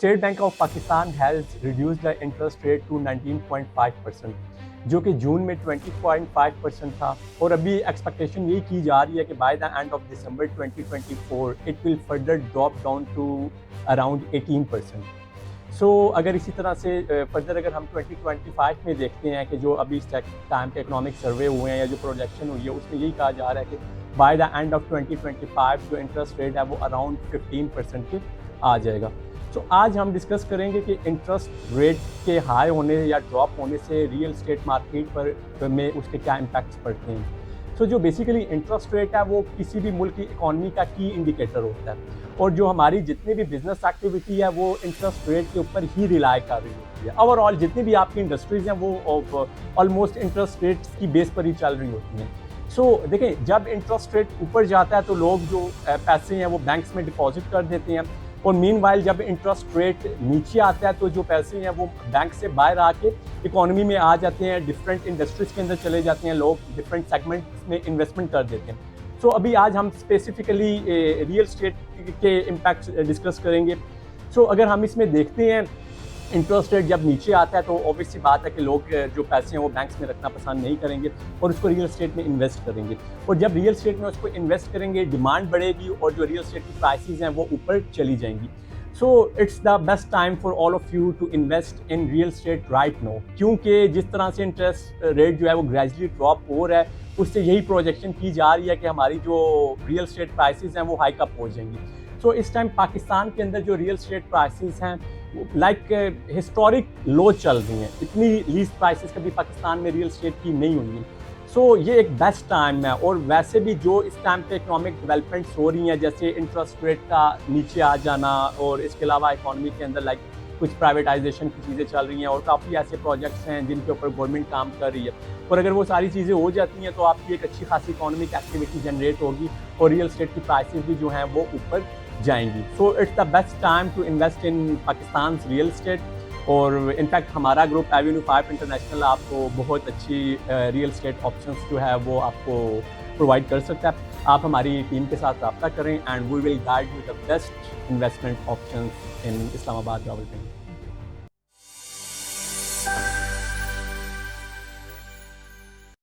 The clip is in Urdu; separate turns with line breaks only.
State Bank of Pakistan has reduced the interest rate to 19.5%، جو کہ جون میں 20.5% تھا، اور ابھی ایکسپیکٹیشن یہی کی جا رہی ہے کہ by the end of December 2024 it will further drop down to around 18%۔ So اگر اسی طرح سے فردر اگر ہم 2025 میں دیکھتے ہیں کہ جو ابھی اس ٹائم پہ اکنامک سروے ہوئے ہیں یا جو پروجیکشن ہوئی ہے، اس میں یہی کہا جا رہا ہے کہ بائی دا اینڈ آف 2025 جو انٹرسٹ ریٹ ہے وہ اراؤنڈ 15% کے آ جائے گا۔ تو آج ہم ڈسکس کریں گے کہ انٹرسٹ ریٹ کے ہائی ہونے یا ڈراپ ہونے سے ریئل اسٹیٹ مارکیٹ میں اس کے کیا امپیکٹس پڑتے ہیں۔ سو جو بیسیکلی انٹرسٹ ریٹ ہے وہ کسی بھی ملک کی اکانومی کا کی انڈیکیٹر ہوتا ہے، اور جو ہماری جتنی بھی بزنس ایکٹیویٹی ہے وہ انٹرسٹ ریٹ کے اوپر ہی ریلائی کر رہی ہوتی ہے۔ اوور آل جتنی بھی آپ کی انڈسٹریز ہیں وہ آلموسٹ انٹرسٹ ریٹس کی بیس پر ہی چل رہی ہوتی ہیں۔ سو دیکھیں، جب انٹرسٹ ریٹ اوپر جاتا ہے تو لوگ جو پیسے ہیں وہ بینکس میں ڈپازٹ کر دیتے ہیں، اور مین وائل جب انٹرسٹ ریٹ نیچے آتا ہے تو جو پیسے ہیں وہ بینک سے باہر آ کے اکانومی میں آ جاتے ہیں، ڈفرینٹ انڈسٹریز کے اندر چلے جاتے ہیں، لوگ ڈفرینٹ سیگمنٹس میں انویسٹمنٹ کر دیتے ہیں۔ سو ابھی آج ہم اسپیسیفکلی ریئل اسٹیٹ کے امپیکٹس ڈسکس کریں گے۔ سو اگر ہم اس میں دیکھتے ہیں انٹرسٹ ریٹ جب نیچے آتا ہے تو اوبویس سی بات ہے کہ لوگ جو پیسے ہیں وہ بینکس میں رکھنا پسند نہیں کریں گے اور اس کو ریئل اسٹیٹ میں انویسٹ کریں گے، اور جب ریئل اسٹیٹ میں اس کو انویسٹ کریں گے ڈیمانڈ بڑھے گی اور جو ریئل اسٹیٹ کی پرائسز ہیں وہ اوپر چلی جائیں گی۔ So it's the best time for all of you to invest in real estate right now, کیونکہ جس طرح سے انٹرسٹ ریٹ جو ہے وہ گریجولی ڈراپ ہو رہا ہے، اس سے یہی پروجیکشن کی جا رہی ہے کہ ہماری جو ریئل اسٹیٹ پرائسز ہیں وہ ہائیک اپ ہو جائیں گی۔ سو اس ٹائم پاکستان کے اندر جو ریئل اسٹیٹ پرائسز ہیں لائک ہسٹورک لو چل رہی ہیں، اتنی لیسٹ پرائسز کبھی پاکستان میں ریئل اسٹیٹ کی نہیں ہوئی ہیں۔ سو یہ ایک بیسٹ ٹائم ہے، اور ویسے بھی جو اس ٹائم پہ اکنامک ڈیولپمنٹس ہو رہی ہیں جیسے انٹرسٹ ریٹ کا نیچے آ جانا، اور اس کے علاوہ اکانومی کے اندر لائک کچھ پرائیویٹائزیشن کی چیزیں چل رہی ہیں، اور کافی ایسے پروجیکٹس ہیں جن کے اوپر گورنمنٹ کام کر رہی ہے، اور اگر وہ ساری چیزیں ہو جاتی ہیں تو آپ کی ایک اچھی خاصی اکانومک ایکٹیویٹی جنریٹ ہوگی اور ریئل اسٹیٹ کی پرائسز بھی جو ہیں وہ اوپر جائیں گی۔ So it's the best time to invest in Pakistan's real estate, اور انفیکٹ ہمارا گروپ ایوینیو 5 انٹرنیشنل آپ کو بہت اچھی ریئل اسٹیٹ آپشنس جو ہے وہ آپ کو پرووائڈ کر سکتا ہے۔ آپ ہماری ٹیم کے ساتھ رابطہ کریں، and we will guide you the best investment options in Islamabad Rawalpindi.